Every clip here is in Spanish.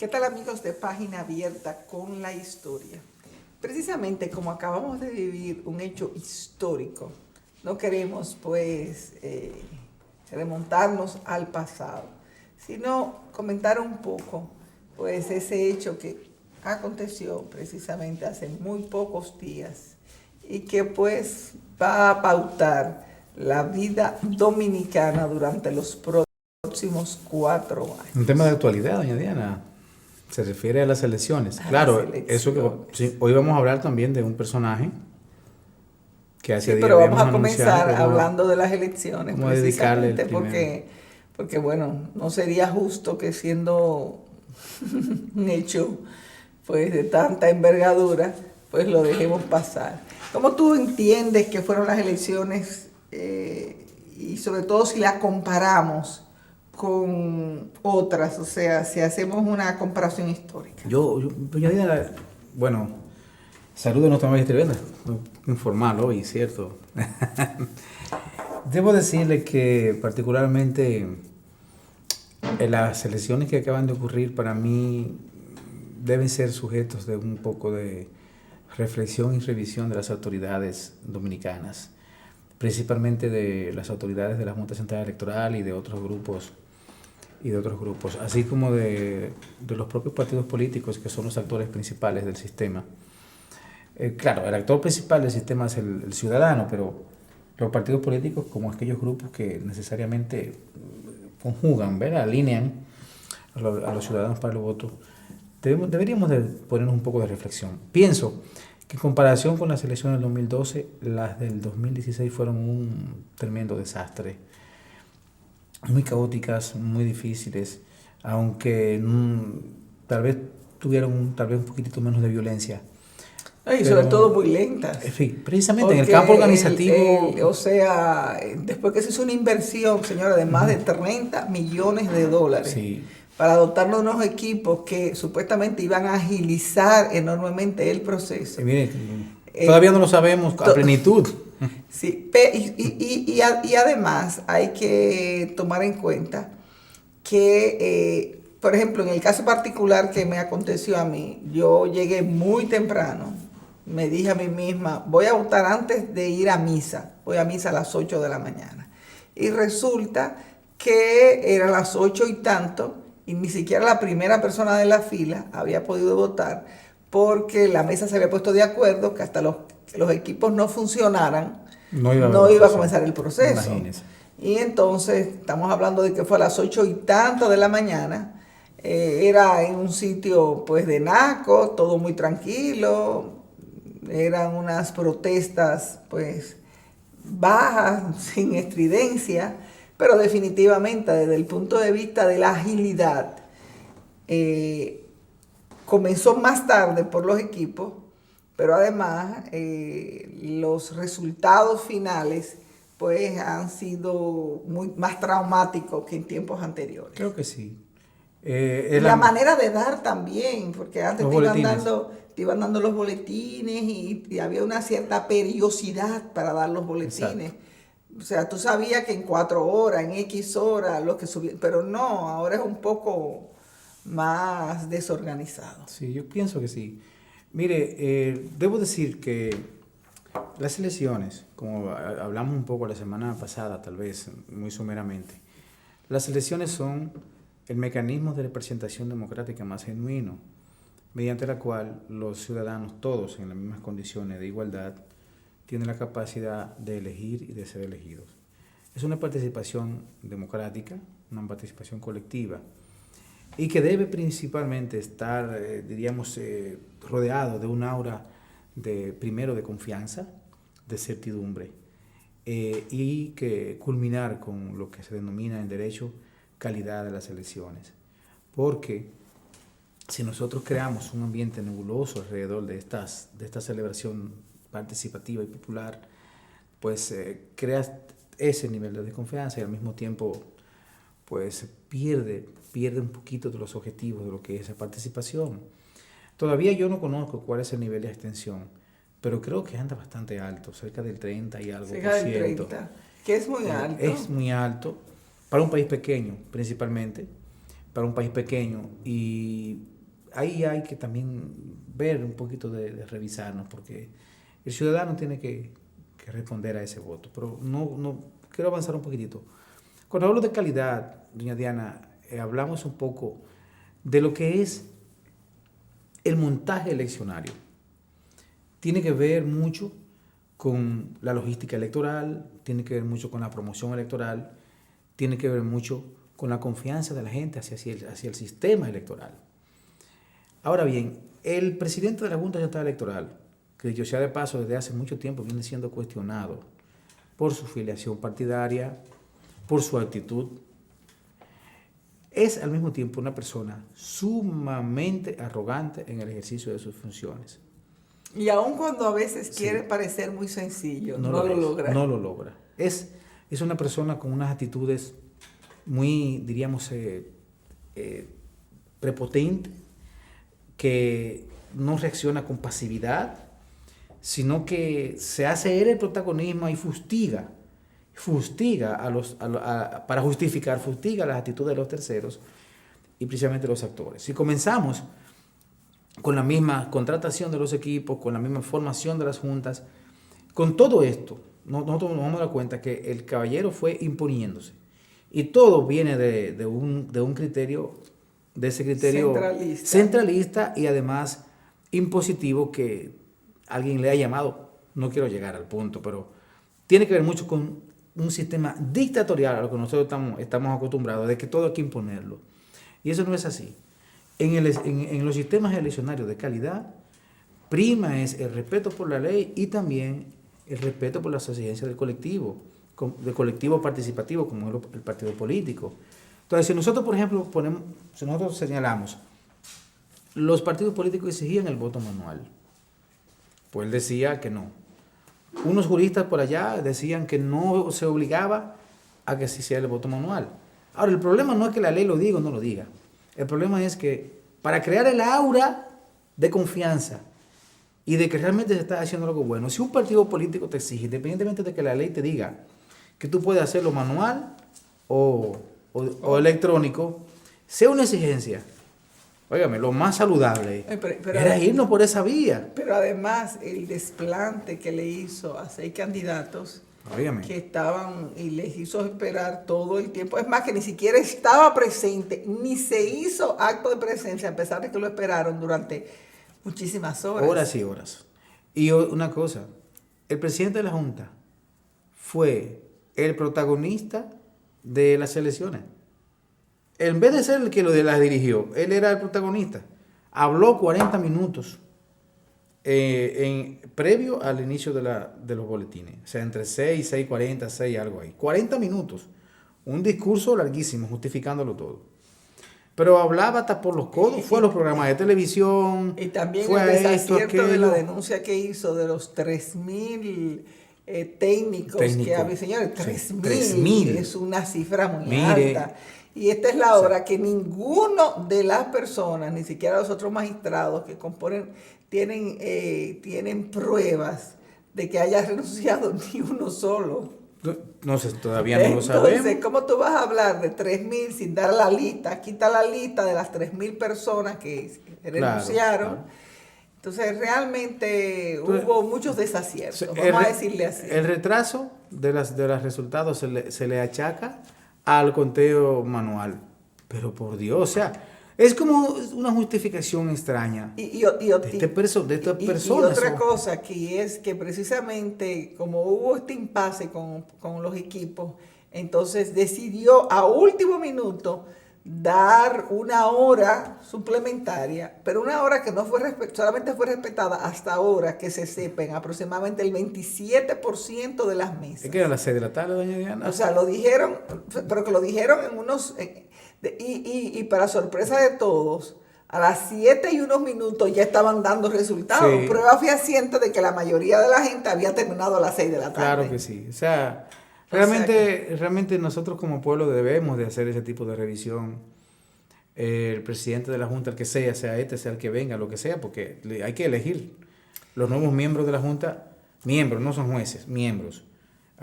¿Qué tal, amigos de Página Abierta con la Historia? Precisamente como acabamos de vivir un hecho histórico, no queremos pues remontarnos al pasado, sino comentar un poco pues ese hecho que aconteció precisamente hace muy pocos días y que pues va a pautar la vida dominicana durante los próximos 4 años. Un tema de actualidad, doña Diana. Se refiere a las elecciones. A Claro, las eso que elecciones. sí, hoy vamos a hablar también de un personaje que hace Sí, días pero vamos habíamos a anunciado, comenzar pero hablando de las elecciones, vamos a dedicarle el precisamente primero. porque bueno, no sería justo que siendo un hecho pues de tanta envergadura, pues lo dejemos pasar. ¿Cómo tú entiendes que fueron las elecciones y sobre todo si las comparamos con otras, o sea, si hacemos una comparación histórica? Doña Diana, bueno, saludo a nuestra maestra Elena, informal hoy, ¿cierto? Debo decirle que particularmente las elecciones que acaban de ocurrir para mí deben ser sujetos de un poco de reflexión y revisión de las autoridades dominicanas, principalmente de las autoridades de la Junta Central Electoral y de otros grupos, así como de los propios partidos políticos que son los actores principales del sistema. Claro, el actor principal del sistema es el ciudadano, pero los partidos políticos como aquellos grupos que necesariamente conjugan, ¿verdad? Alinean a los ciudadanos para el voto, deberíamos de ponernos un poco de reflexión. Pienso que en comparación con las elecciones del 2012, las del 2016 fueron un tremendo desastre, muy caóticas, muy difíciles, aunque tal vez tuvieron tal vez un poquitito menos de violencia. Y sobre todo muy lentas. En fin, precisamente Porque en el campo organizativo. o sea, después que se hizo una inversión, señora, de más de 30 millones de dólares Sí, para dotarnos de unos equipos que supuestamente iban a agilizar enormemente el proceso. mire, todavía no lo sabemos a plenitud. Sí, y además hay que tomar en cuenta que, por ejemplo, en el caso particular que me aconteció a mí, yo llegué muy temprano, me dije a mí misma, voy a votar antes de ir a misa, voy a misa a las 8 de la mañana. Y resulta que eran las 8 y tanto, y ni siquiera la primera persona de la fila había podido votar, porque la mesa se había puesto de acuerdo que hasta los equipos no funcionaran, no iba a comenzar el proceso. Imagínese. Y entonces estamos hablando de que fue a las 8 y tanto de la mañana, era en un sitio pues de Naco, todo muy tranquilo, eran unas protestas pues bajas, sin estridencia, pero definitivamente desde el punto de vista de la agilidad, comenzó más tarde por los equipos, pero además los resultados finales pues han sido más traumáticos que en tiempos anteriores. Creo que sí. Y la manera de dar también, porque antes te iban dando los boletines y había una cierta periodicidad para dar los boletines. Exacto. O sea, tú sabías que en 4 horas, en X horas, lo que subían, pero no, ahora es un poco más desorganizado. Sí, yo pienso que sí. Mire, debo decir que las elecciones, como hablamos un poco la semana pasada, tal vez muy someramente, las elecciones son el mecanismo de representación democrática más genuino, mediante la cual los ciudadanos, todos en las mismas condiciones de igualdad, tienen la capacidad de elegir y de ser elegidos. Es una participación democrática, una participación colectiva, y que debe principalmente estar, diríamos, rodeado de un aura primero de confianza, de certidumbre, y que culminar con lo que se denomina en derecho calidad de las elecciones. Porque si nosotros creamos un ambiente nebuloso alrededor de esta celebración participativa y popular, pues creas ese nivel de desconfianza y al mismo tiempo pues pierde un poquito de los objetivos de lo que es esa participación. Todavía yo no conozco cuál es el nivel de extensión, pero creo que anda bastante alto, cerca del 30 y algo cerca del 30, que es muy alto. Es muy alto para un país pequeño, principalmente, para un país pequeño, y ahí hay que también ver un poquito de revisarnos, porque el ciudadano tiene que responder a ese voto. Pero no quiero avanzar un poquitito. Cuando hablo de calidad, doña Diana, hablamos un poco de lo que es el montaje eleccionario. Tiene que ver mucho con la logística electoral, tiene que ver mucho con la promoción electoral, tiene que ver mucho con la confianza de la gente hacia el sistema electoral. Ahora bien, el presidente de la Junta Central Electoral, que dicho sea de paso, desde hace mucho tiempo viene siendo cuestionado por su filiación partidaria, por su actitud, es al mismo tiempo una persona sumamente arrogante en el ejercicio de sus funciones. Y aun cuando a veces quiere parecer muy sencillo, no lo logra. No lo logra. Es una persona con unas actitudes muy, diríamos, prepotentes, que no reacciona con pasividad, sino que se hace él el protagonismo y fustiga para justificar, fustiga las actitudes de los terceros y precisamente los actores. Si comenzamos con la misma contratación de los equipos, con la misma formación de las juntas, con todo esto, nosotros nos vamos a dar cuenta que el caballero fue imponiéndose. Y todo viene de un criterio, de ese criterio centralista y además impositivo, que alguien le ha llamado, no quiero llegar al punto, pero tiene que ver mucho con un sistema dictatorial a lo que nosotros estamos acostumbrados, de que todo hay que imponerlo. Y eso no es así. En los sistemas eleccionarios de calidad, prima es el respeto por la ley y también el respeto por las exigencias del colectivo participativo, como es el partido político. Entonces, si nosotros, por ejemplo, si nosotros señalamos, los partidos políticos exigían el voto manual, pues él decía que no. Unos juristas por allá decían que no se obligaba a que se hiciera el voto manual. Ahora, el problema no es que la ley lo diga o no lo diga. El problema es que para crear el aura de confianza y de que realmente se está haciendo algo bueno, si un partido político te exige, independientemente de que la ley te diga que tú puedes hacerlo manual o electrónico, sea una exigencia, óigame, lo más saludable era irnos por esa vía. Pero además, el desplante que le hizo a 6 candidatos, óigame, que estaban, y les hizo esperar todo el tiempo, es más, que ni siquiera estaba presente, ni se hizo acto de presencia, a pesar de que lo esperaron durante muchísimas horas. Horas y horas. Y una cosa, el presidente de la Junta fue el protagonista de las elecciones. En vez de ser el que las dirigió, él era el protagonista. Habló 40 minutos previo al inicio de los boletines. O sea, entre 6, 6:40, 6 algo ahí. 40 minutos. Un discurso larguísimo, justificándolo todo. Pero hablaba hasta por los codos, fue a los programas de televisión. Y también fue el desacierto de la denuncia que hizo de los 3,000 técnicos que había. Señores, 3,000 es una cifra muy alta. Y esta es la hora que ninguno de las personas, ni siquiera los otros magistrados que componen, tienen pruebas de que haya renunciado ni uno solo. No sé, todavía no lo sabemos. Entonces, ¿cómo tú vas a hablar de 3,000 sin dar la lista? Aquí está la lista de las 3,000 personas que renunciaron. Claro. Entonces, realmente hubo muchos desaciertos, vamos a decirle así. El retraso de los resultados se le achaca al conteo manual. Pero por Dios, o sea, es como una justificación extraña de estas personas. Y otra cosa aquí es que precisamente como hubo este impasse con los equipos, entonces decidió a último minuto dar una hora suplementaria, pero una hora que no fue solamente fue respetada hasta ahora, que se sepa, en aproximadamente el 27% de las mesas. ¿Es que era a las 6 de la tarde, doña Diana? O sea, lo dijeron, pero que lo dijeron en unos... y para sorpresa de todos, a las 7:01 ya estaban dando resultados. Sí. Prueba fehaciente de que la mayoría de la gente había terminado a las 6 de la tarde. Claro que sí. O sea, realmente nosotros como pueblo debemos de hacer ese tipo de revisión. El presidente de la Junta, el que sea este, sea el que venga, lo que sea, porque hay que elegir los nuevos miembros de la Junta. Miembros, no son jueces, miembros.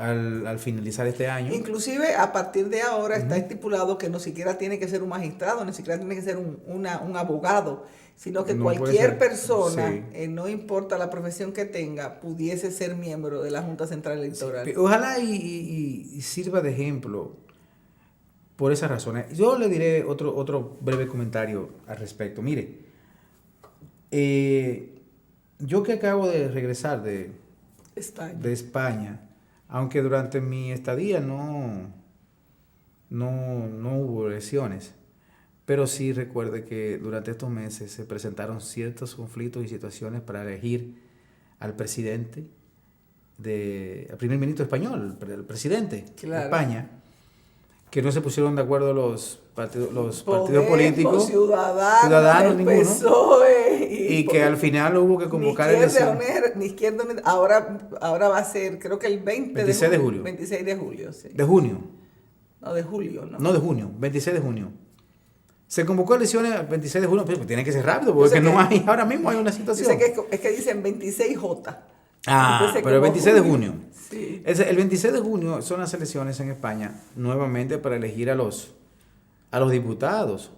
al finalizar este año. Inclusive a partir de ahora está estipulado que no siquiera tiene que ser un magistrado, ni siquiera tiene que ser un abogado, sino que No puede cualquier ser, persona, sí. no importa la profesión que tenga, pudiese ser miembro de la Junta Central Electoral. Sí, ojalá y sirva de ejemplo por esas razones. Yo le diré otro breve comentario al respecto. Mire, yo que acabo de regresar de España, aunque durante mi estadía no hubo elecciones, pero sí recuerde que durante estos meses se presentaron ciertos conflictos y situaciones para elegir al presidente, al primer ministro español, el presidente de España, que no se pusieron de acuerdo los partidos políticos, ciudadanos, ninguno, PSOE, y que al final hubo que convocar elecciones. Ni izquierda, ahora va a ser, creo que el 26 de julio. 26 de julio, sí. De junio. No, de julio, ¿no? No, de junio, 26 de junio. Se convocó elecciones el 26 de junio, pero tiene que ser rápido, porque no hay, ahora mismo hay una situación. Es que dicen 26J. Pero el 26 de junio. Sí. El 26 de junio son las elecciones en España, nuevamente para elegir a los diputados.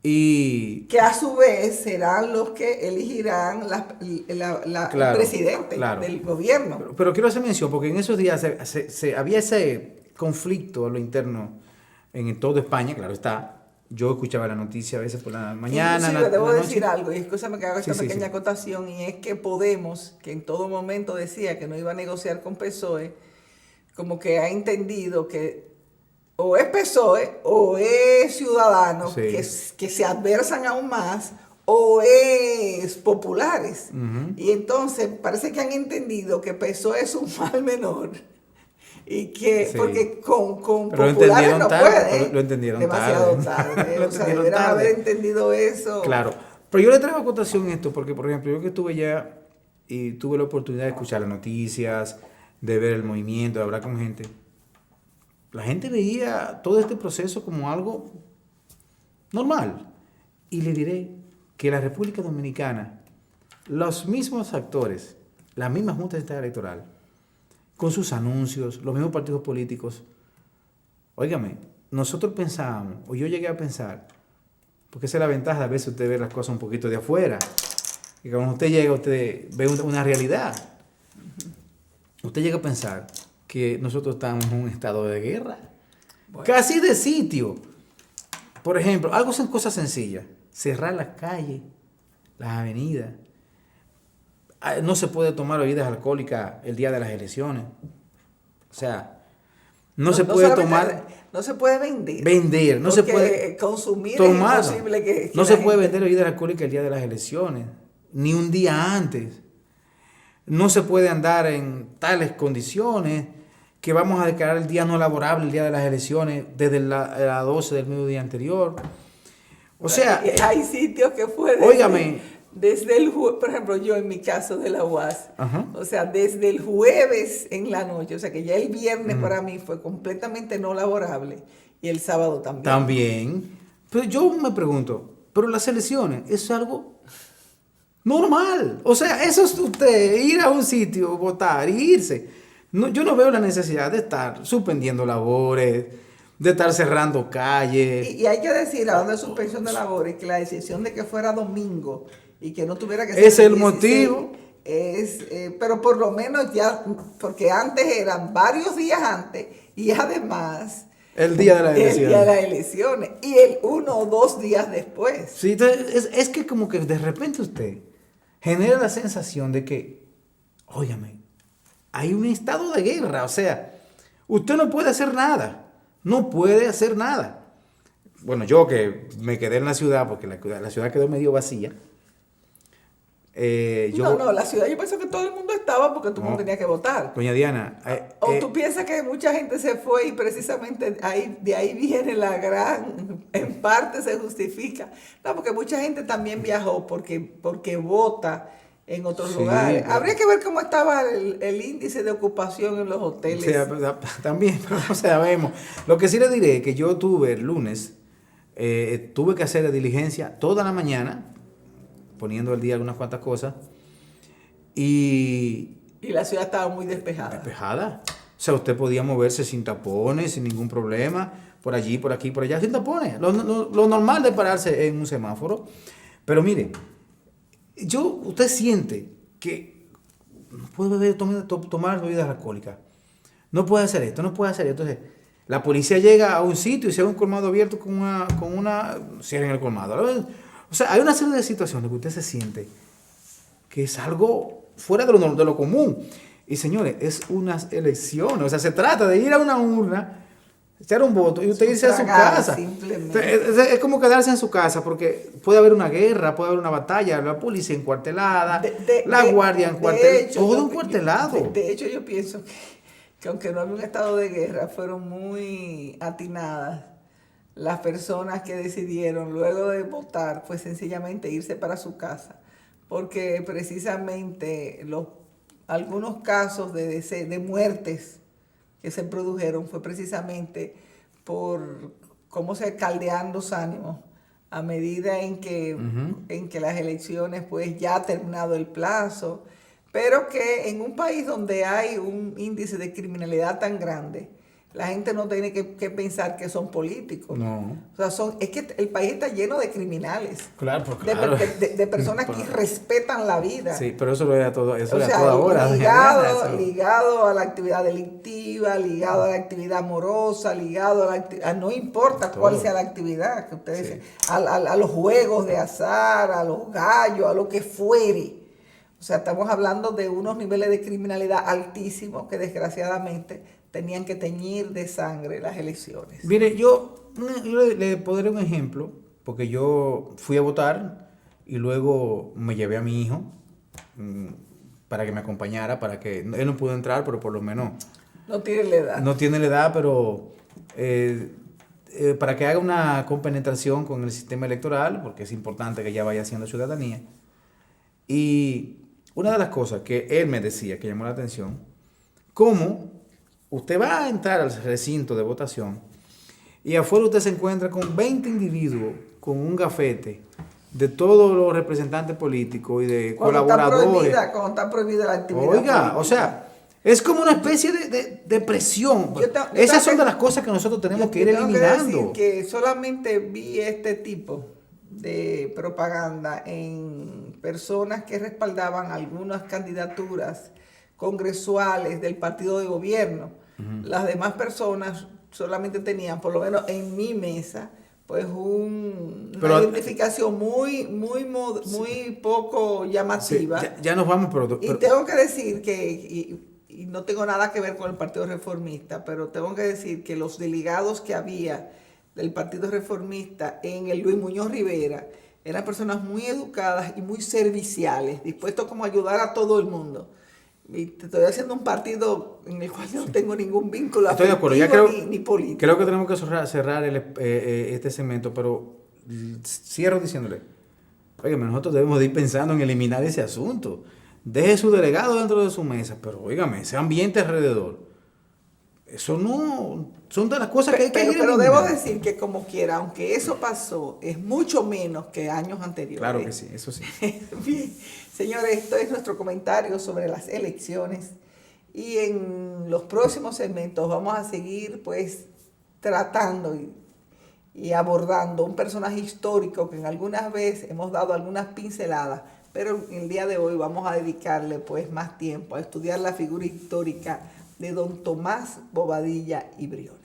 Y que a su vez serán los que elegirán el presidente del gobierno. Pero quiero hacer mención, porque en esos días había ese conflicto a lo interno en toda España, claro está. Yo escuchaba la noticia a veces por la mañana. Inclusive debo decir algo, y escúchame que haga esta pequeña acotación, y es que Podemos, que en todo momento decía que no iba a negociar con PSOE, como que ha entendido que o es PSOE o es Ciudadanos, que se adversan aún más, o es Populares. Y entonces parece que han entendido que PSOE es un mal menor. Y que, porque con Populares no puede. Lo entendieron demasiado tarde. O sea, deberían haber entendido eso. Claro. Pero yo le traigo a acotación esto, porque, por ejemplo, yo que estuve ya y tuve la oportunidad de escuchar las noticias, de ver el movimiento, de hablar con gente, la gente veía todo este proceso como algo normal. Y le diré que la República Dominicana, los mismos actores, la misma Junta Central Electoral, con sus anuncios, los mismos partidos políticos, óigame, nosotros pensábamos, o yo llegué a pensar, porque esa es la ventaja, a veces usted ve las cosas un poquito de afuera, y cuando usted llega, usted ve una realidad. Usted llega a pensar que nosotros estamos en un estado de guerra, casi de sitio. Por ejemplo, son cosas sencillas, cerrar las calles, las avenidas. No se puede tomar bebidas alcohólicas el día de las elecciones. O sea, no se puede tomar. No se puede vender. No se puede consumir. tomar. Es imposible que no se puede vender bebidas alcohólicas el día de las elecciones, ni un día antes. No se puede andar en tales condiciones que vamos a declarar el día no laborable, el día de las elecciones, desde las 12 del mediodía anterior. O sea, hay sitios que pueden. Óigame. Por ejemplo, yo en mi caso de la UAS, o sea, desde el jueves en la noche, o sea, que ya el viernes para mí fue completamente no laborable, y el sábado también. También. Pero yo me pregunto, pero las elecciones, ¿eso es algo normal? O sea, eso es usted ir a un sitio, votar y irse. No, yo no veo la necesidad de estar suspendiendo labores, de estar cerrando calles. Y hay que decir, hablando de suspensión de labores, que la decisión de que fuera domingo y que no tuviera que ser es el motivo. Pero por lo menos ya, porque antes eran varios días antes y además el día de las elecciones. El día de las elecciones y el 1 o 2 días después. Sí, entonces es que como que de repente usted genera la sensación de que, óyame, hay un estado de guerra, o sea, usted no puede hacer nada, no puede hacer nada. Bueno, yo que me quedé en la ciudad, porque la ciudad quedó medio vacía. La ciudad yo pienso que todo el mundo estaba porque todo el mundo tenía que votar. Doña Diana. O tú piensas que mucha gente se fue y precisamente de ahí viene en parte se justifica. No, porque mucha gente también viajó porque vota en otros lugares. Claro. Habría que ver cómo estaba el índice de ocupación en los hoteles. Sí, también, pero no sabemos. Lo que sí le diré es que yo tuve el lunes, tuve que hacer la diligencia toda la mañana, poniendo al día algunas cuantas cosas, y la ciudad estaba muy despejada. Despejada. O sea, usted podía moverse sin tapones, sin ningún problema, por allí, por aquí, por allá, sin tapones. Lo normal de pararse en un semáforo. Pero mire, usted siente que no puede beber, tomar bebidas alcohólicas. No puede hacer esto, no puede hacer esto. Entonces, la policía llega a un sitio y se ve un colmado abierto cierren el colmado. O sea, hay una serie de situaciones que usted se siente que es algo fuera de lo común. Y señores, es unas elecciones. O sea, se trata de ir a una urna, echar un voto y usted irse a su casa. Simplemente. Es como quedarse en su casa porque puede haber una guerra, puede haber una batalla, la policía encuartelada, la guardia encuartelada, todo encuartelado. De hecho, yo pienso que aunque no había un estado de guerra, fueron muy atinadas las personas que decidieron luego de votar, pues sencillamente irse para su casa, porque precisamente algunos casos de muertes que se produjeron fue precisamente por cómo se caldean los ánimos a medida en que las elecciones, pues ya ha terminado el plazo, pero que en un país donde hay un índice de criminalidad tan grande, la gente no tiene que pensar que son políticos. No. O sea, es que el país está lleno de criminales. Claro, pues claro. De personas que respetan la vida. Sí, pero eso lo era todo, eso era toda hora. Ligado a la actividad delictiva, ligado a la actividad amorosa, ligado no importa todo. Cuál sea la actividad que ustedes dicen, a los juegos de azar, a los gallos, a lo que fuere. O sea, estamos hablando de unos niveles de criminalidad altísimos que desgraciadamente tenían que teñir de sangre las elecciones. Mire, yo le podré un ejemplo, porque yo fui a votar y luego me llevé a mi hijo para que me acompañara, para que él no pudo entrar, pero por lo menos... No tiene la edad. No tiene la edad, pero para que haga una compenetración con el sistema electoral, porque es importante que ya vaya haciendo ciudadanía. Y una de las cosas que él me decía, que llamó la atención, cómo usted va a entrar al recinto de votación y afuera usted se encuentra con 20 individuos con un gafete de todos los representantes políticos y de colaboradores. Cuando está prohibida la actividad política. O sea, es como una especie de presión. Esas son de las cosas que nosotros tenemos que ir eliminando. Tengo que decir que solamente vi este tipo de propaganda en personas que respaldaban algunas candidaturas congresuales del partido de gobierno. Las demás personas solamente tenían, por lo menos en mi mesa, pues una identificación muy poco llamativa. Sí, ya nos vamos, pero y tengo que decir que, y no tengo nada que ver con el Partido Reformista, pero tengo que decir que los delegados que había del Partido Reformista en el Luis Muñoz Rivera eran personas muy educadas y muy serviciales, dispuestos como a ayudar a todo el mundo. Y te estoy haciendo un partido en el cual no tengo ningún vínculo afectivo ni político. Creo que tenemos que cerrar este segmento, pero cierro diciéndole, óigame, nosotros debemos de ir pensando en eliminar ese asunto. Deje su delegado dentro de su mesa, pero óigame, ese ambiente alrededor. Eso no, son de las cosas que hay que ir eliminando. Pero debo decir que como quiera, aunque eso pasó, es mucho menos que años anteriores. Claro que sí, eso sí. Bien, señores, esto es nuestro comentario sobre las elecciones y en los próximos segmentos vamos a seguir pues tratando y abordando un personaje histórico que en algunas veces hemos dado algunas pinceladas, pero el día de hoy vamos a dedicarle pues más tiempo a estudiar la figura histórica de don Tomás Bobadilla y Briones.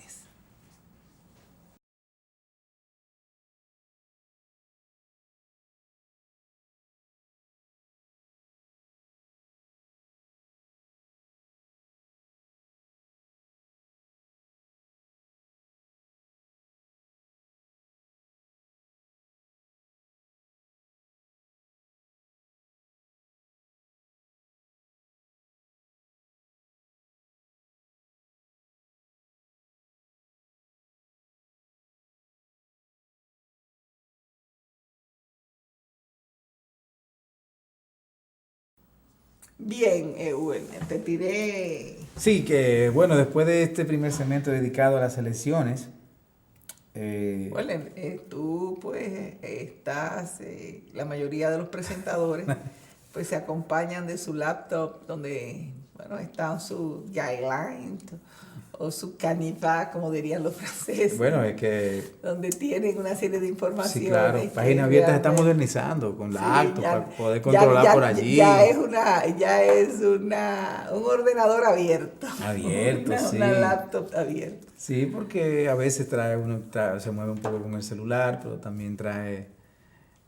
Bien, Werner, te tiré. Sí, que bueno, después de este primer segmento dedicado a las elecciones. Bueno, tú pues estás, la mayoría de los presentadores pues se acompañan de su laptop donde Bueno, están sus guidelines o su canevas, como dirían los franceses. Bueno, es que... Donde tienen una serie de informaciones. Sí, claro. Páginas Abiertas se está modernizando con la acto para poder controlar por allí. Ya es un ordenador abierto. Abierto, sí. Una laptop abierta. Sí, porque a veces se mueve un poco con el celular, pero también trae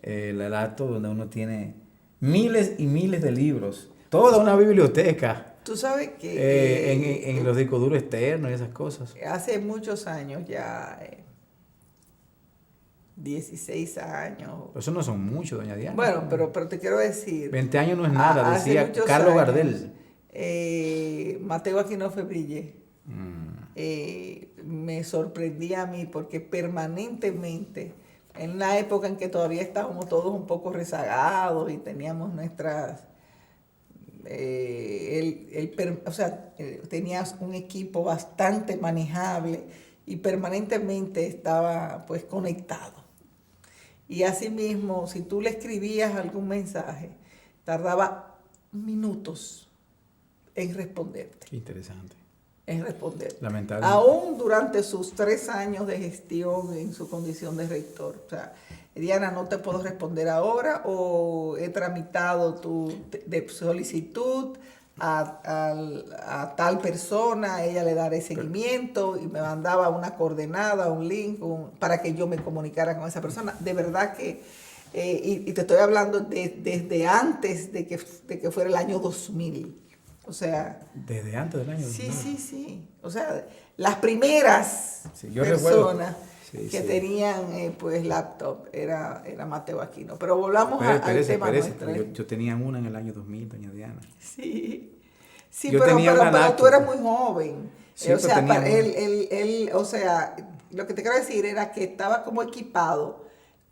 la laptop donde uno tiene miles y miles de libros. Toda una biblioteca. Tú sabes que... en los discos duros externos y esas cosas. Hace muchos años ya, 16 años. Eso no son muchos, doña Diana. Bueno, pero te quiero decir... 20 años no es nada, decía Carlos Gardel. Mateo Aquino Febrille me sorprendía a mí porque permanentemente, en una época en que todavía estábamos todos un poco rezagados y teníamos nuestras... tenías un equipo bastante manejable y permanentemente estaba pues conectado. Y asimismo, si tú le escribías algún mensaje, tardaba minutos en responderte. Qué interesante. En responderte. Lamentable. Aún durante sus 3 años de gestión en su condición de rector. O sea, Diana, no te puedo responder ahora o he tramitado tu solicitud a tal persona, ella le daré seguimiento y me mandaba una coordenada, un link para que yo me comunicara con esa persona. De verdad que, y te estoy hablando desde antes de que fuera el año 2000. O sea... Desde antes del año 2000. Sí. O sea, las primeras personas que tenían pues laptop era Mateo Aquino. Pero volvamos al tema nuestro. Yo tenía una en el año 2000, doña Diana. Sí, pero tú eras muy joven. Sí, o sea, él, lo que te quiero decir era que estaba como equipado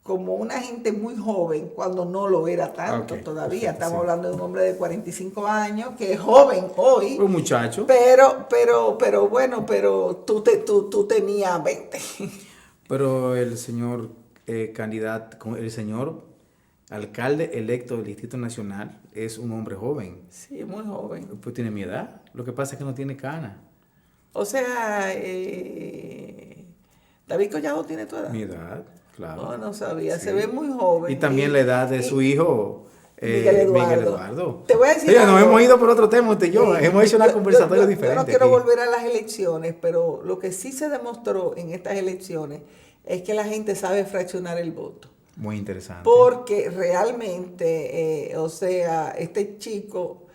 como una gente muy joven cuando no lo era tanto todavía. Perfecto, estamos hablando de un hombre de 45 años que es joven hoy. Un muchacho. Pero tú tenías 20. Pero el señor el señor alcalde electo del Distrito Nacional es un hombre joven. Sí, muy joven. Pues tiene mi edad. Lo que pasa es que no tiene cana. O sea, David Collado tiene tu edad. Mi edad, claro. No sabía. Sí. Se ve muy joven. Y también la edad de su hijo, Miguel Eduardo. Te voy a decir nos hemos ido por otro tema, usted y yo. Hemos hecho una conversación diferente. Yo no quiero volver a las elecciones, pero lo que sí se demostró en estas elecciones es que la gente sabe fraccionar el voto. Muy interesante. Porque realmente, este chico,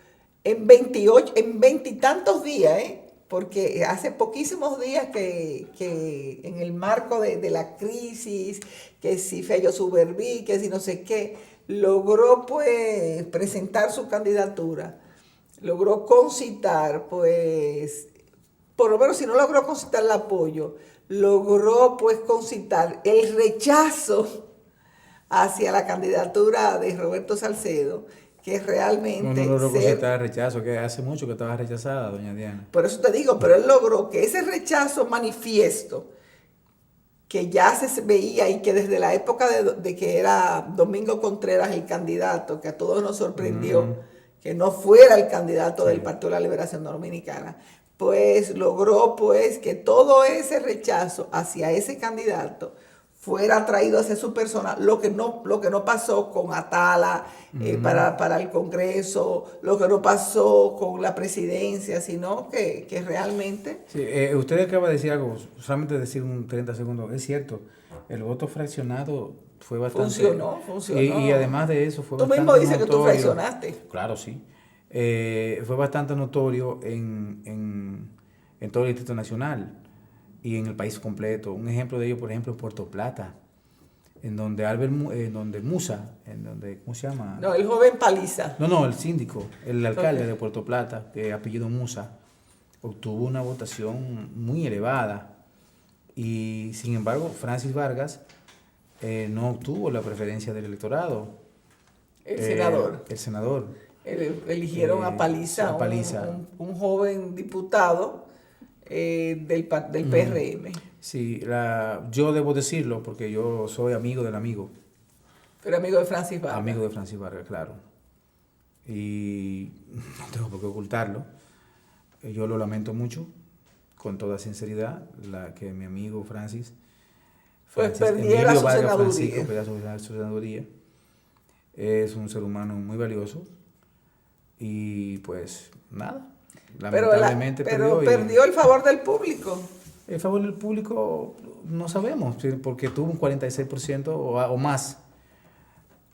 en 20 y tantos días, porque hace poquísimos días que en el marco de la crisis, que si Fello Suberví, que si no sé qué, logró pues presentar su candidatura, logró concitar pues, por lo menos si no logró concitar el apoyo, logró pues concitar el rechazo hacia la candidatura de Roberto Salcedo, que realmente... No logró concitar el rechazo, que hace mucho que estaba rechazada, doña Diana. Por eso te digo, pero él logró que ese rechazo manifiesto, que ya se veía y que desde la época de que era Domingo Contreras el candidato, que a todos nos sorprendió que no fuera el candidato del Partido de la Liberación Dominicana, pues logró pues que todo ese rechazo hacia ese candidato fuera traído hacia su persona, lo que no pasó con Atala para el Congreso, lo que no pasó con la presidencia, sino que realmente... Sí, usted acaba de decir algo, solamente decir un 30 segundos, es cierto, el voto fraccionado fue bastante... Funcionó. Y además de eso fue bastante notorio. Tú mismo dices que tú fraccionaste. Claro, sí. Fue bastante notorio en todo el Distrito Nacional y en el país completo. Un ejemplo de ello, por ejemplo, en Puerto Plata, en donde ¿cómo se llama? No, el joven Paliza. No, el síndico, el alcalde de Puerto Plata, que apellido Musa, obtuvo una votación muy elevada y sin embargo Francis Vargas no obtuvo la preferencia del electorado. El senador. El senador. Eligieron a Paliza, un joven diputado del PRM. Sí, yo debo decirlo porque yo soy amigo del amigo. Pero amigo de Francis Vargas. Amigo de Francis Vargas, claro. Y no tengo por qué ocultarlo. Yo lo lamento mucho, con toda sinceridad, que mi amigo Pues perdiera Emilio su Vargas senaduría. Francisco perdiera su senaduría. Es un ser humano muy valioso y pues nada, lamentablemente pero perdió. perdió el favor del público. El favor del público no sabemos, porque tuvo un 46% o más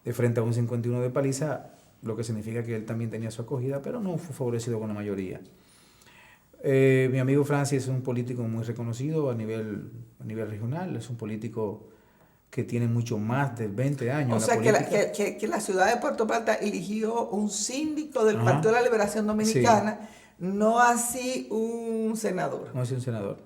de frente a un 51% de paliza, lo que significa que él también tenía su acogida, pero no fue favorecido con la mayoría. Mi amigo Francis es un político muy reconocido a nivel regional, es un político que tiene mucho más de 20 años. O sea, que la ciudad de Puerto Plata eligió un síndico del Partido de la Liberación Dominicana, sí, no así un senador. No así un senador.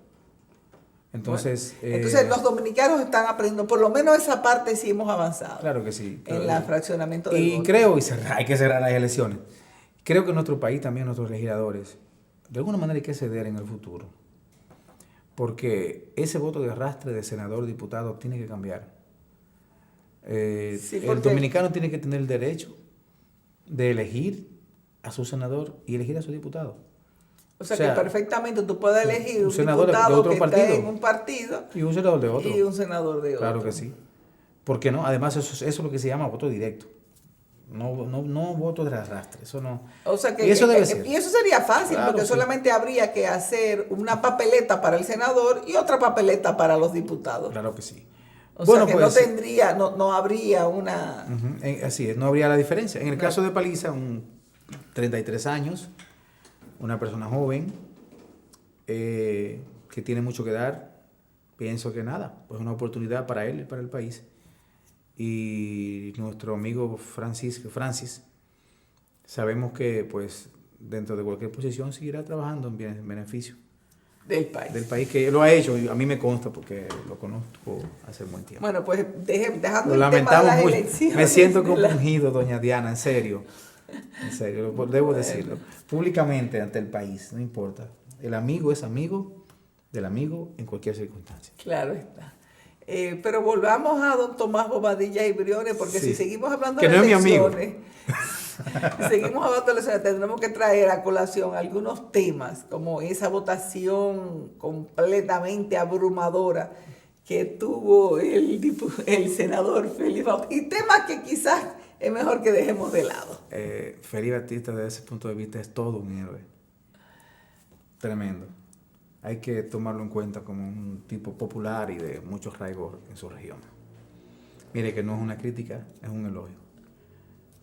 Entonces, bueno, entonces los dominicanos están aprendiendo, por lo menos esa parte sí hemos avanzado. Claro que sí. En el fraccionamiento del voto. Creo, hay que cerrar las elecciones. Creo que en nuestro país también, nuestros legisladores, de alguna manera hay que ceder en el futuro. Porque ese voto de arrastre de senador, diputado, tiene que cambiar. Sí, el dominicano tiene que tener el derecho de elegir a su senador y elegir a su diputado. O sea que perfectamente tú puedes elegir un senador diputado de otro que partido, esté en un partido y un senador de otro. Y un senador de otro. Claro que sí. ¿Por qué no? Además, eso es lo que se llama voto directo. No voto de arrastre. Eso no. O sea que, y eso debe ser. Y eso sería fácil, claro, porque sí, solamente habría que hacer una papeleta para el senador y otra papeleta para los diputados. Claro que sí. O sea que pues, no habría una... Así es, no habría la diferencia. En el caso de Paliza, 33 años, una persona joven, que tiene mucho que dar, pienso que nada, pues una oportunidad para él y para el país. Y nuestro amigo Francis, sabemos que pues dentro de cualquier posición seguirá trabajando en beneficio del país. Del país, que lo ha hecho, a mí me consta porque lo conozco hace un buen tiempo. Bueno, pues dejando lo el tema de las mucho. elecciones. Me siento compungido, doña Diana, en serio, debo decirlo, públicamente ante el país, no importa. El amigo es amigo del amigo en cualquier circunstancia. Claro está. Pero volvamos a don Tomás Bobadilla y Briones, porque sí, si seguimos hablando de elecciones, seguimos hablando de elecciones, tendremos que traer a colación algunos temas, como esa votación completamente abrumadora que tuvo el senador Félix Bautista, y temas que quizás es mejor que dejemos de lado. Félix Bautista, desde ese punto de vista, es todo un héroe. Tremendo. Hay que tomarlo en cuenta como un tipo popular y de mucho arraigo en su región. Mire que no es una crítica, es un elogio.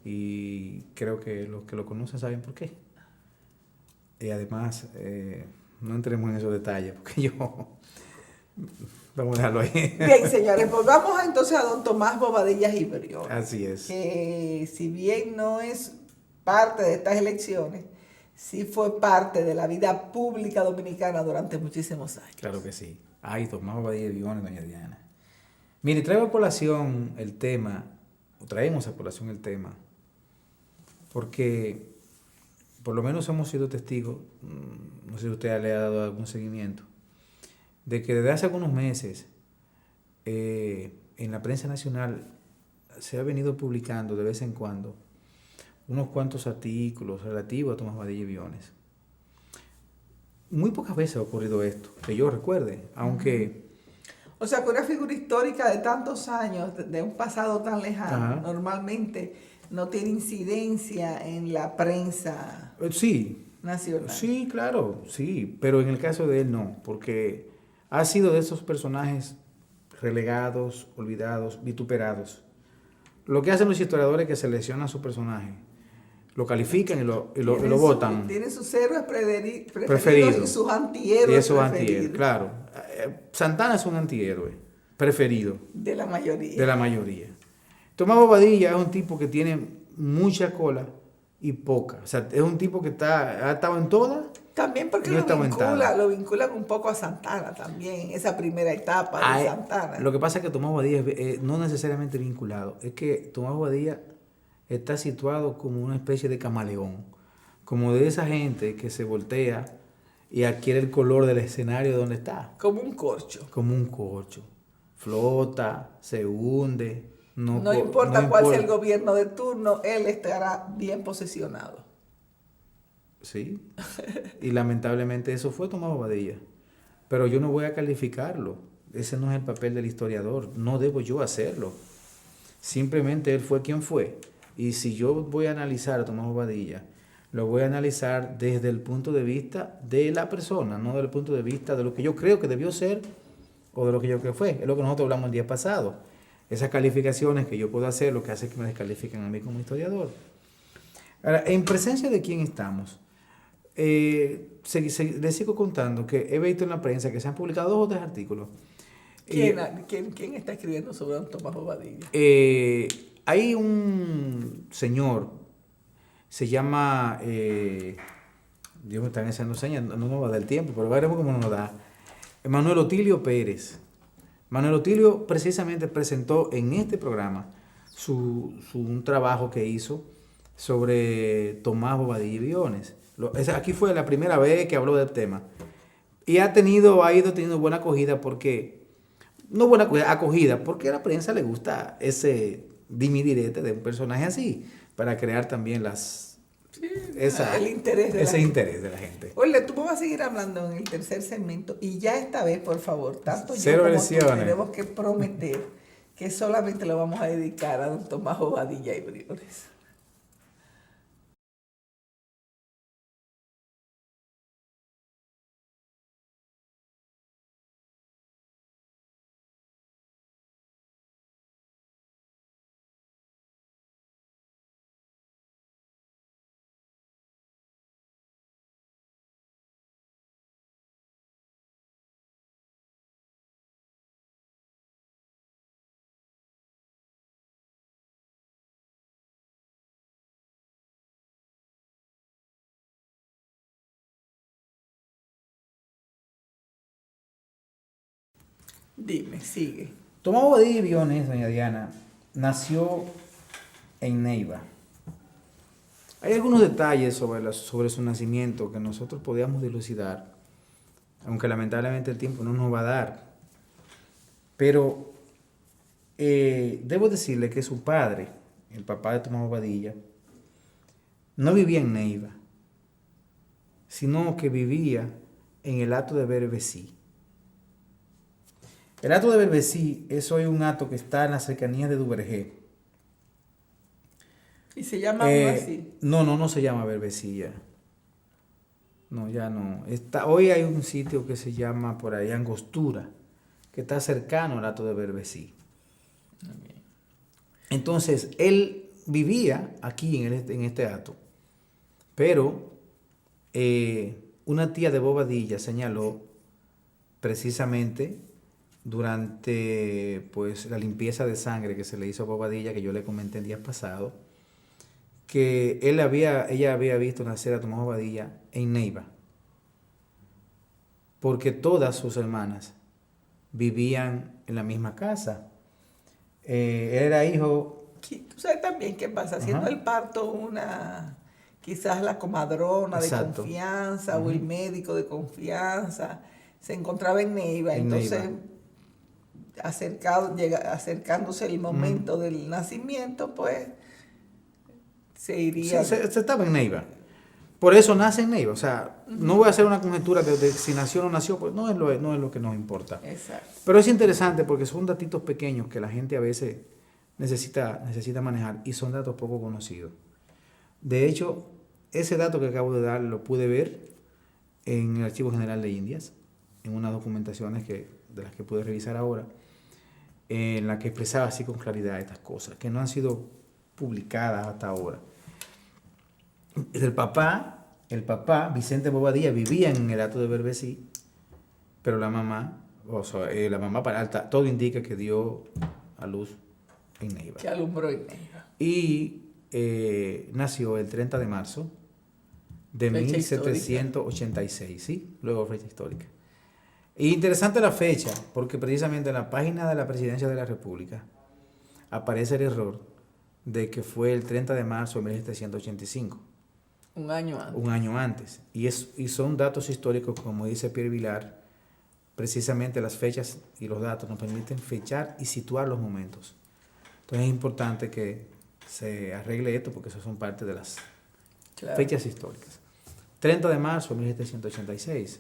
Y creo que los que lo conocen saben por qué. Y además, no entremos en esos detalles, porque vamos a dejarlo ahí. Bien, señores, pues vamos entonces a don Tomás Bobadilla y Briones. Así es. Que si bien no es parte de estas elecciones, sí fue parte de la vida pública dominicana durante muchísimos años. Claro que sí. Ay, Tomás Bobadilla y Briones, doña Diana. Mire, traigo a colación el tema, traemos a colación el tema, porque por lo menos hemos sido testigos, no sé si usted le ha dado algún seguimiento, de que desde hace algunos meses en la prensa nacional se ha venido publicando de vez en cuando unos cuantos artículos relativos a Tomás Bobadilla y Briones. Muy pocas veces ha ocurrido esto, que yo recuerde, aunque... O sea, que una figura histórica de tantos años, de un pasado tan lejano, ajá, normalmente no tiene incidencia en la prensa nacional. Sí, claro, sí, pero en el caso de él no, porque ha sido de esos personajes relegados, olvidados, vituperados. Lo que hacen los historiadores es que seleccionan a su personaje, lo califican y lo votan. Tienen sus héroes preferidos y sus antihéroes. Y esos antihéroes, claro. Santana es un antihéroe preferido. De la mayoría. De la mayoría. Tomás Bobadilla es un tipo que tiene mucha cola y poca. O sea, es un tipo que ha estado en todas. También porque lo vinculan un poco a Santana también, esa primera etapa de Santana. Lo que pasa es que Tomás Bobadilla no necesariamente vinculado, es que Tomás Bobadilla está situado como una especie de camaleón, como de esa gente que se voltea y adquiere el color del escenario donde está. Como un corcho. Como un corcho. Flota, se hunde. No importa cuál sea el gobierno de turno, él estará bien posicionado. ¿sí? Y lamentablemente eso fue Tomás Bobadilla. Pero yo no voy a calificarlo. Ese no es el papel del historiador. No debo yo hacerlo. Simplemente él fue quien fue. Y si yo voy a analizar a Tomás Bobadilla, lo voy a analizar desde el punto de vista de la persona, no desde el punto de vista de lo que yo creo que debió ser o de lo que yo creo que fue. Es lo que nosotros hablamos el día pasado. Esas calificaciones que yo puedo hacer, lo que hace que me descalifiquen a mí como historiador. Ahora, en presencia de quién estamos, les sigo contando que he visto en la prensa que se han publicado 2 o 3 artículos. ¿Quién está escribiendo sobre don Tomás Bobadilla? Hay un señor, se llama, Dios me están haciendo señas, no nos va a dar el tiempo, pero veremos cómo nos da. Manuel Otilio Pérez. Manuel Otilio precisamente presentó en este programa un trabajo que hizo sobre Tomás Bobadilla y Briones. Aquí fue la primera vez que habló del tema. Y ha ido teniendo buena acogida porque, no buena acogida, porque a la prensa le gusta ese dimidirete de un personaje así, para crear también el interés de la gente. Oye, tú me vas a seguir hablando en el tercer segmento y ya esta vez, por favor, tanto Cero yo como lesiones. tú tenemos que prometer que solamente lo vamos a dedicar a don Tomás Bobadilla y Briones. Dime, sigue. Tomás Bobadilla y Briones, doña Diana, nació en Neiva. Hay algunos detalles sobre su nacimiento que nosotros podíamos dilucidar, aunque lamentablemente el tiempo no nos va a dar. Pero debo decirle que su padre, el papá de Tomás Bobadilla, no vivía en Neiva, sino que vivía en el Hato de Berbesí. El Hato de Berbesí es hoy un hato que está en las cercanías de Duvergé. ¿Y se llama uno así? No se llama Berbesí ya. No, ya no. Hoy hay un sitio que se llama por ahí Angostura, que está cercano al Hato de Berbesí. Okay. Entonces, él vivía aquí en este hato, pero una tía de Bobadilla señaló precisamente durante pues la limpieza de sangre que se le hizo a Bobadilla, que yo le comenté el día pasado, que ella había visto nacer a Tomás Bobadilla en Neiva, porque todas sus hermanas vivían en la misma casa. Él era hijo... Tú sabes también qué pasa, haciendo el parto quizás la comadrona de confianza o el médico de confianza se encontraba en Neiva, entonces acercándose el momento del nacimiento, pues se iría. Sí, se estaba en Neiva. Por eso nace en Neiva. O sea, no voy a hacer una conjetura de si nació o no nació, pues no es lo que nos importa. Exacto. Pero es interesante porque son datitos pequeños que la gente a veces necesita manejar y son datos poco conocidos. De hecho, ese dato que acabo de dar lo pude ver en el Archivo General de Indias, en unas documentaciones de las que pude revisar ahora, en la que expresaba así con claridad estas cosas, que no han sido publicadas hasta ahora. El papá, Vicente Bobadilla, vivía en el Hato de Berbesí, pero la mamá para alta, todo indica que dio a luz en Neiva. Que alumbró en Neiva. Y nació el 30 de marzo de fecha 1786, ¿sí? Luego fecha histórica. Y interesante la fecha, porque precisamente en la página de la Presidencia de la República aparece el error de que fue el 30 de marzo de 1785. Un año antes. Un año antes. Y son datos históricos, como dice Pierre Vilar, precisamente las fechas y los datos nos permiten fechar y situar los momentos. Entonces es importante que se arregle esto porque eso son parte de las fechas históricas. 30 de marzo de 1786.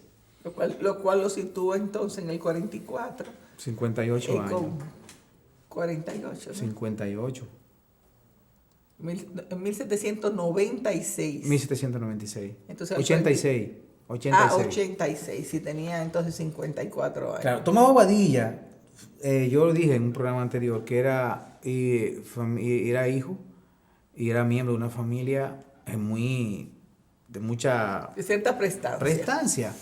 Lo cual lo sitúa entonces en el 44. 58 años. Con 48, ¿no? 58. En 1796. 1796. Entonces, 86. 86. 86. Sí, tenía entonces 54 años. Claro, Tomás Bobadilla, yo lo dije en un programa anterior, que era hijo y era miembro de una familia de mucha De cierta prestancia.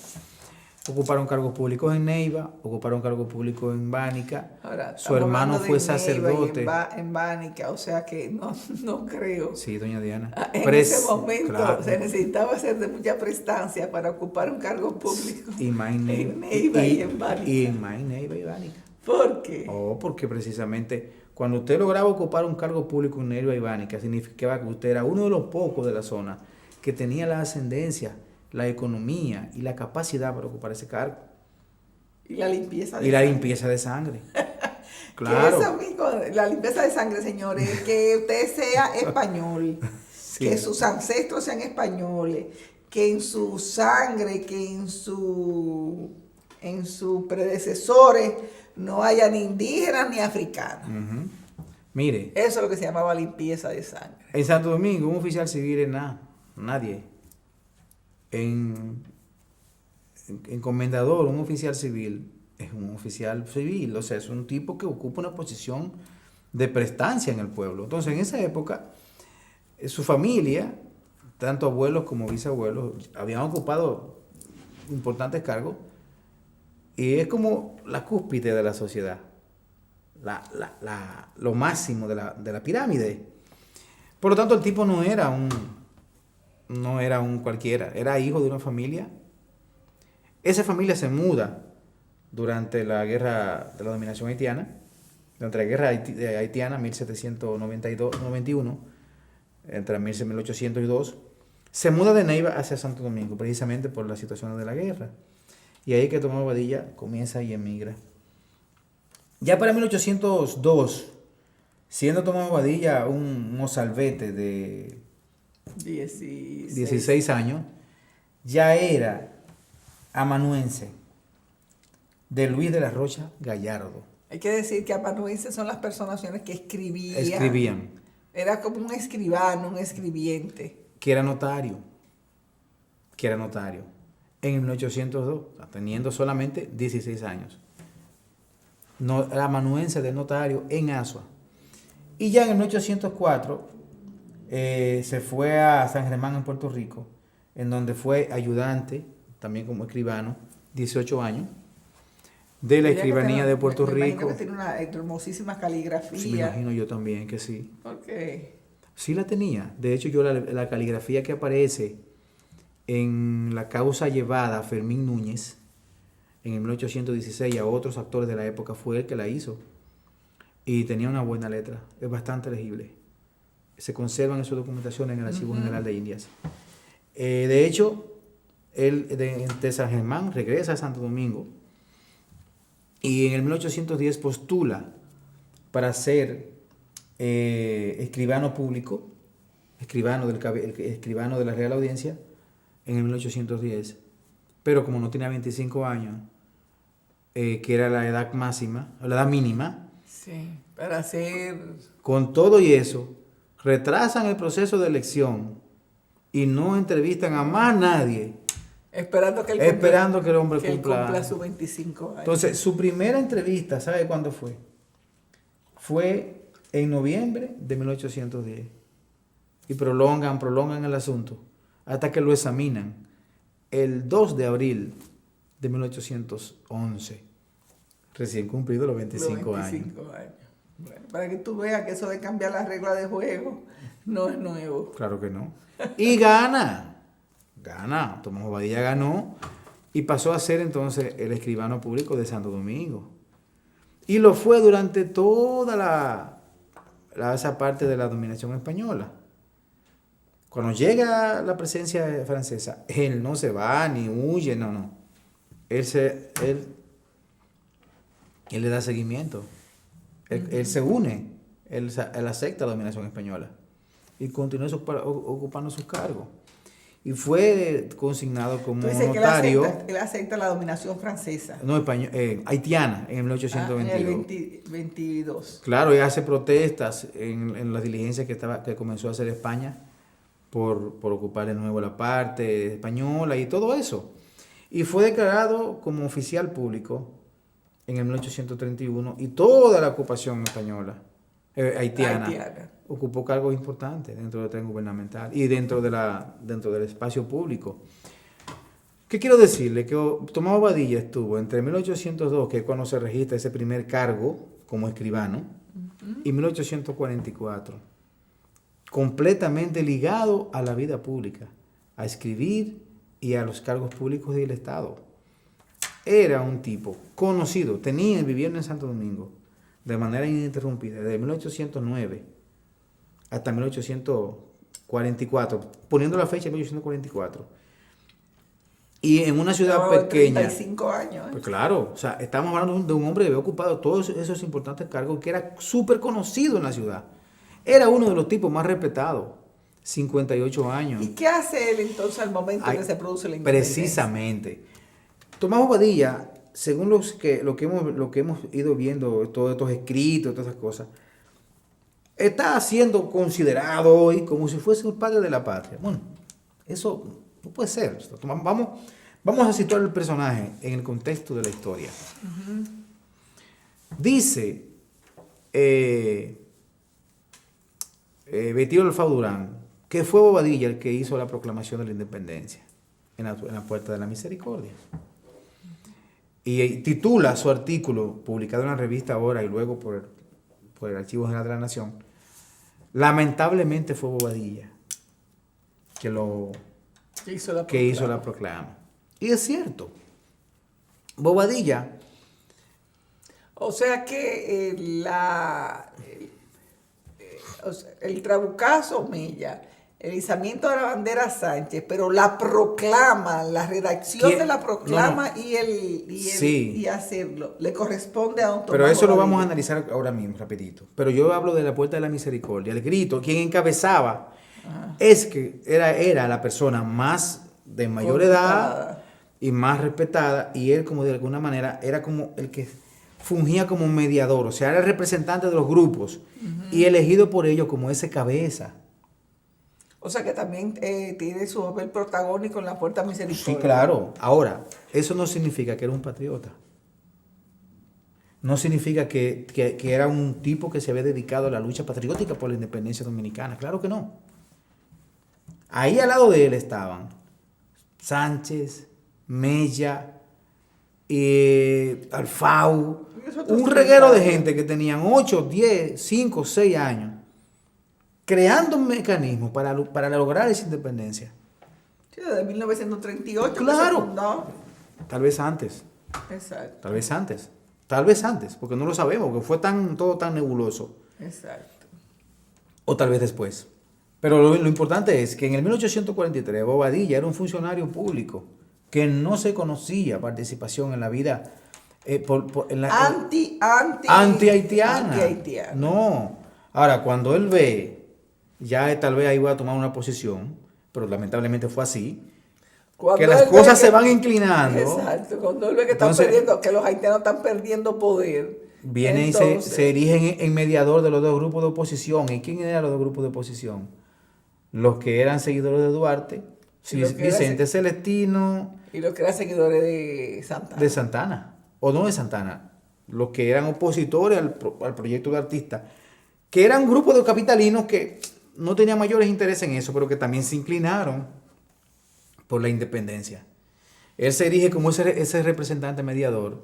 Ocuparon cargos públicos en Neiva, ocuparon cargos públicos en Bánica. Ahora, su hermano fue sacerdote. En Bánica, o sea que no creo. Sí, doña Diana. En ese momento se necesitaba ser de mucha prestancia para ocupar un cargo público. Y más en Neiva y en Bánica. Y en más en Neiva y Bánica. ¿Por qué? Porque precisamente cuando usted lograba ocupar un cargo público en Neiva y Bánica, significaba que usted era uno de los pocos de la zona que tenía la ascendencia, la economía y la capacidad para ocupar ese cargo. Y la limpieza de sangre. La limpieza de sangre. Claro. Eso, amigo, la limpieza de sangre, señores, que usted sea español, sí. Que sus ancestros sean españoles, que en su sangre, que en sus predecesores no haya ni indígenas ni africanos. Uh-huh. Mire. Eso es lo que se llamaba limpieza de sangre. En Santo Domingo, un oficial civil es nadie. En Comendador, un oficial civil es un oficial civil, o sea, es un tipo que ocupa una posición de prestancia en el pueblo. Entonces, en esa época, su familia, tanto abuelos como bisabuelos, habían ocupado importantes cargos y es como la cúspide de la sociedad, lo máximo de la pirámide. Por lo tanto, el tipo no era un cualquiera, era hijo de una familia. Esa familia se muda durante la guerra de la dominación haitiana, durante la guerra haitiana 1792-91, entre 1802, se muda de Neiva hacia Santo Domingo, precisamente por las situaciones de la guerra. Y ahí que Tomás Bobadilla comienza y emigra. Ya para 1802, siendo Tomás Bobadilla un mozalbete de 16 años, ya era amanuense de Luis de la Rocha Gallardo. Hay que decir que amanuenses son las personas que escribían. Era como un escribano, un escribiente. Que era notario. En 1802, teniendo solamente 16 años. No, era amanuense del notario en Asua. Y ya en 1804 se fue a San Germán en Puerto Rico, en donde fue ayudante, también como escribano, 18 años, de la escribanía de Puerto Rico. Me imagino que tiene una hermosísima caligrafía. Sí, me imagino yo también que sí. ¿Por qué? Sí la tenía. De hecho, yo la caligrafía que aparece en la causa llevada a Fermín Núñez en el 1816 a otros actores de la época fue el que la hizo. Y tenía una buena letra. Es bastante legible. Se conservan en su documentación en el Archivo General de Indias. De hecho, él de San Germán regresa a Santo Domingo y en el 1810 postula para ser escribano público, escribano de la Real Audiencia en el 1810, pero como no tenía 25 años, que era la edad máxima, la edad mínima, sí, para hacer... Con todo y eso, retrasan el proceso de elección y no entrevistan a más nadie. Esperando que el hombre cumpla sus 25 años. Entonces, su primera entrevista, ¿sabe cuándo fue? Fue en noviembre de 1810. Y prolongan el asunto hasta que lo examinan el 2 de abril de 1811. Recién cumplido los 25 años. Bueno, para que tú veas que eso de cambiar las reglas de juego no es nuevo. Claro que no. Y gana. Tomás Bobadilla ganó y pasó a ser entonces el escribano público de Santo Domingo. Y lo fue durante toda esa parte de la dominación española. Cuando llega la presencia francesa, él no se va ni huye, no. Él le da seguimiento. Él se une, él acepta la dominación española y continúa ocupando sus cargos. y fue consignado como Entonces, que notario. él acepta la dominación francesa. No, haitiana, en el En 1822. el 22. Claro, y hace protestas en las diligencias que comenzó a hacer España por ocupar de nuevo la parte española y todo eso. Y fue declarado como oficial público en el 1831 y toda la ocupación española, haitiana, ocupó cargos importantes dentro del tren gubernamental y dentro del espacio público. ¿Qué quiero decirle? Que Tomás Bobadilla estuvo entre 1802, que es cuando se registra ese primer cargo como escribano, y 1844, completamente ligado a la vida pública, a escribir y a los cargos públicos del Estado. Era un tipo conocido, viviendo en Santo Domingo de manera ininterrumpida, desde 1809 hasta 1844, poniendo la fecha de 1844. Y en una ciudad pequeña. 35 años. Pues claro, o sea, estamos hablando de un hombre que había ocupado todos esos importantes cargos, que era súper conocido en la ciudad. Era uno de los tipos más respetados, 58 años. ¿Y qué hace él entonces al momento en que se produce la independencia? Precisamente. Tomás Bobadilla, según lo que hemos ido viendo, todos estos escritos, todas esas cosas, está siendo considerado hoy como si fuese el padre de la patria. Bueno, eso no puede ser. Vamos a situar el personaje en el contexto de la historia. Uh-huh. Dice Betío Alfao Durán que fue Bobadilla el que hizo la proclamación de la independencia en la Puerta de la Misericordia. Y titula su artículo, publicado en la revista Ahora y luego por el Archivo General de la Nación, lamentablemente fue Bobadilla que hizo la proclama. Y es cierto, Bobadilla. O sea que el trabucazo Mella, el izamiento de la bandera Sánchez, pero la proclama, la redacción de la proclama y hacerlo, le corresponde a don Tomás Pero eso Bobadilla. lo vamos a analizar ahora mismo, rapidito. Pero yo hablo de la Puerta de la Misericordia, el grito, quien encabezaba, es que era la persona más de mayor edad y más respetada, y él como de alguna manera era como el que fungía como mediador, o sea, era el representante de los grupos y elegido por ellos como ese cabeza. O sea que también tiene su papel protagónico en la Puerta Misericordia. Sí, claro. Ahora, eso no significa que era un patriota. No significa que era un tipo que se había dedicado a la lucha patriótica por la independencia dominicana. Claro que no. Ahí al lado de él estaban Sánchez, Mella, Alfao, un reguero de gente que tenían 8, 10, 5, 6 años, creando un mecanismo para lograr esa independencia. Sí, desde 1938. Claro. Tal vez antes. Exacto. Tal vez antes, porque no lo sabemos, porque fue todo tan nebuloso. Exacto. O tal vez después. Pero lo importante es que en el 1843 Bobadilla era un funcionario público que no se conocía participación en la vida anti-haitiana. No. Ahora, cuando él ve, ya tal vez ahí va a tomar una posición, pero lamentablemente fue así, que las cosas se van inclinando. Exacto. Cuando él ve que que los haitianos están perdiendo poder, viene y se erigen en mediador de los dos grupos de oposición. ¿Y quién eran los dos grupos de oposición? Los que eran seguidores de Duarte, Vicente Celestino. Y los que eran seguidores de Santana. De Santana, o no de Santana. Los que eran opositores al proyecto de artista, que eran un grupo de capitalinos que no tenían mayores intereses en eso, pero que también se inclinaron por la independencia. Él se erige como ese representante mediador,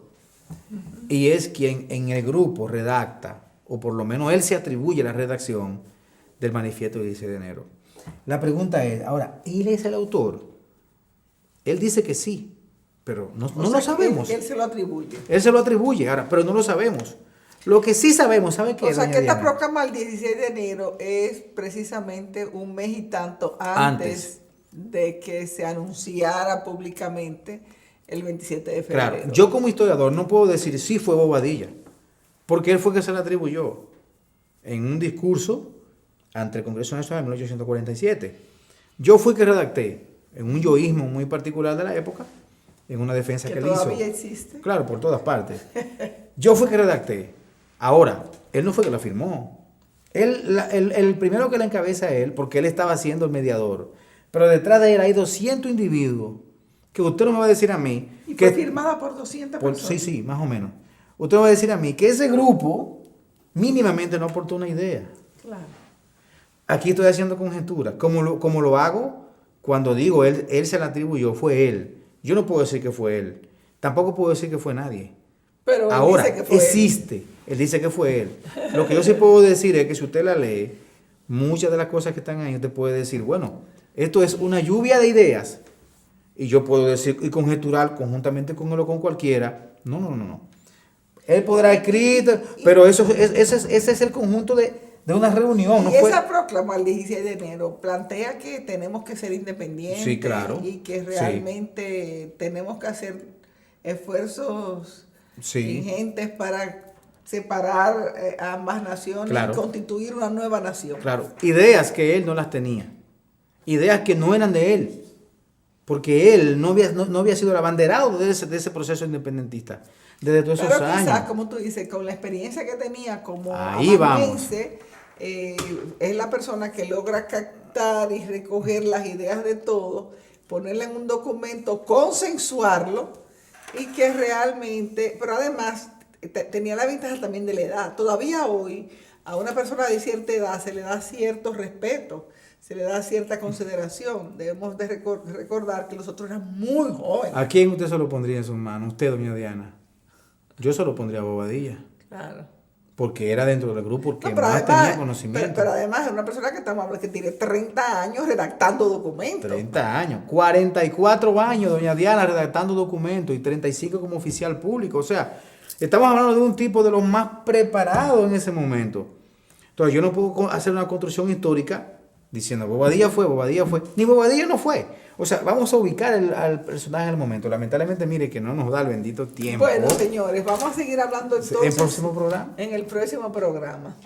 y es quien en el grupo redacta, o por lo menos él se atribuye la redacción del manifiesto del 16 de enero. La pregunta es, ahora, ¿él es el autor? Él dice que sí, pero no lo sabemos. Él se lo atribuye. Él se lo atribuye, ahora, pero no lo sabemos. Lo que sí sabemos, ¿sabe qué? O sea, que esta proclama el 16 de enero es precisamente un mes y tanto antes de que se anunciara públicamente el 27 de febrero. Claro, yo como historiador no puedo decir sí fue Bobadilla, porque él fue que se le atribuyó en un discurso ante el Congreso Nacional en 1847. Yo fui que redacté en un yoísmo muy particular de la época, en una defensa que él hizo. Todavía existe. Claro, por todas partes. Yo fui que redacté. Ahora, él no fue que la firmó. El primero que la encabeza a él, porque él estaba siendo el mediador. Pero detrás de él hay 200 individuos que usted no me va a decir a mí. Y que, fue firmada por 200 personas. Sí, más o menos. Usted me va a decir a mí que ese grupo mínimamente no aportó una idea. Claro. Aquí estoy haciendo conjeturas. Como lo hago cuando digo él se la atribuyó, fue él. Yo no puedo decir que fue él. Tampoco puedo decir que fue nadie. Pero ahora, dice que fue existe. Él dice que fue él. Lo que yo sí puedo decir es que si usted la lee, muchas de las cosas que están ahí, usted puede decir, bueno, esto es una lluvia de ideas. Y yo puedo decir y conjeturar conjuntamente con él o con cualquiera. No. Él podrá escribir, pero ese es el conjunto de una reunión. Y esa proclama el 16 de enero plantea que tenemos que ser independientes. Sí, claro. Y que realmente tenemos que hacer esfuerzos ingentes para separar a ambas naciones y constituir una nueva nación. Claro, ideas que él no las tenía. Ideas que no eran de él. Porque él no había sido el abanderado de ese proceso independentista desde todos esos años. Quizás, como tú dices, con la experiencia que tenía como amanuense, es la persona que logra captar y recoger las ideas de todos, ponerla en un documento, consensuarlo y que realmente, pero además tenía la ventaja también de la edad. Todavía hoy a una persona de cierta edad se le da cierto respeto, se le da cierta consideración. Debemos de recordar que nosotros éramos muy jóvenes. ¿A quién usted se lo pondría en sus manos? Usted, doña Diana. Yo se lo pondría a Bobadilla. Claro. Porque era dentro del grupo que más tenía conocimiento. Pero además es una persona que tiene 30 años redactando documentos. 30 años. 44 años, doña Diana, redactando documentos y 35 como oficial público. O sea, estamos hablando de un tipo de los más preparados en ese momento. Entonces yo no puedo hacer una construcción histórica diciendo Bobadilla fue. Ni Bobadilla no fue. O sea, vamos a ubicar al personaje en el momento. Lamentablemente, mire que no nos da el bendito tiempo. Bueno, señores, vamos a seguir hablando entonces ¿En el próximo programa? En el próximo programa.